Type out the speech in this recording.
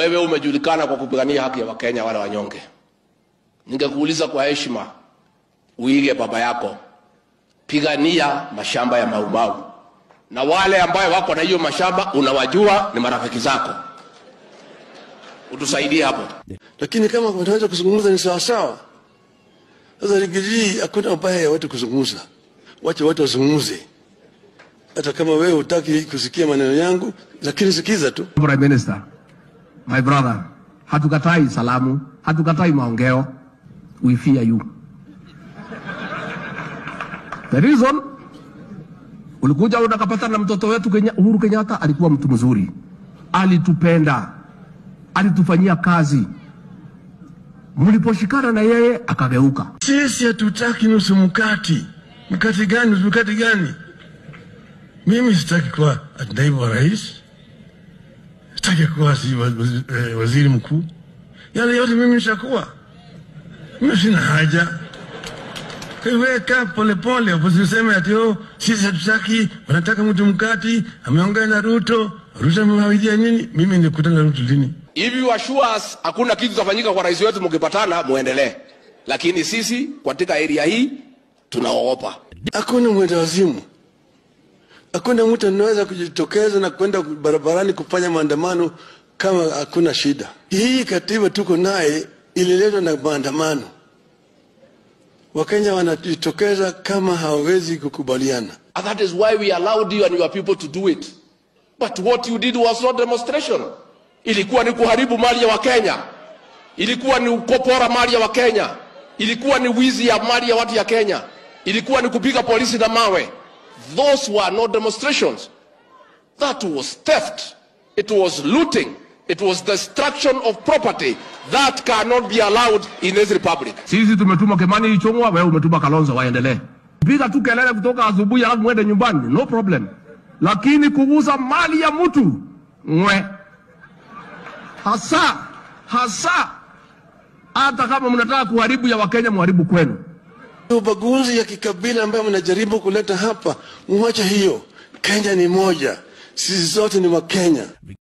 Wewe umejulikana kwa kupigania haki ya Wakenya wale wanyonge. Ningekuuliza kwa heshima, uige baba yako, pigania mashamba ya Maumau. Na wale ambao wako na hiyo mashamba unawajua ni marafiki zako. Utusaidie hapo. Lakini kama tunaweza kuzungumza ni sawa sawa. Sasa Rigiji hakuna ubaya ya watu kuzungumza. Wacha watu wazungumze. Hata kama wewe hutaki kusikia maneno yangu, lakini sikiza tu. Prime Minister, my brother, hatukatai salamu, hatukatai maongeo. We fear you. The reason, ulikuja unakapata na mtoto wetu Uhuru Kenyatta, alikuwa mtu mzuri. Alitupenda. Alitufanyia kazi. Mliposhikana na yeye akageuka. Sisi hatutaki nusu mkati. Mkati gani? Mkati gani? Mimi sitaki kuwa naibu wa rais. Sitaki kuwa waziri mkuu. Yale yote mimi nishakuwa. Mimi sina haja. Weka pole pole, usiseme ati sisi hatutaki, wanataka mtu mkati, ameongea na Ruto, Ruto amemwambia nini? Mimi nikutana na Ruto lini? If you assure us hakuna kitu kitafanyika kwa rais wetu mkipatana, muendelee. Lakini sisi katika area hii tunaogopa. Hakuna mwenda wazimu. Hakuna mtu anaweza kujitokeza na kwenda barabarani kufanya maandamano kama hakuna shida. Hii katiba tuko naye ililetwa na maandamano. Wakenya wanajitokeza kama hawezi kukubaliana. And that is why we allowed you and your people to do it. But what you did was not demonstration. Ilikuwa ni kuharibu mali ya Wakenya. Ilikuwa ni ukopora mali ya Wakenya. Ilikuwa ni wizi ya mali ya watu ya Kenya. Ilikuwa ni kupiga polisi na mawe. Those were not demonstrations. That was theft. It was looting. It was destruction of property. That cannot be allowed in this republic. Sisi tumetuma Kimani Ichung'wa, wewe umetuma Kalonzo, waendelee. Piga tu kelele kutoka asubuhi alafu mwende nyumbani, no problem. Lakini kuguza mali ya mtu, hasa hata kama mnataka kuharibu ya Wakenya, muharibu kwenu. Ubaguzi ya kikabila ambayo mnajaribu kuleta hapa, mwache hiyo. Kenya ni moja. Sisi zote ni Wakenya.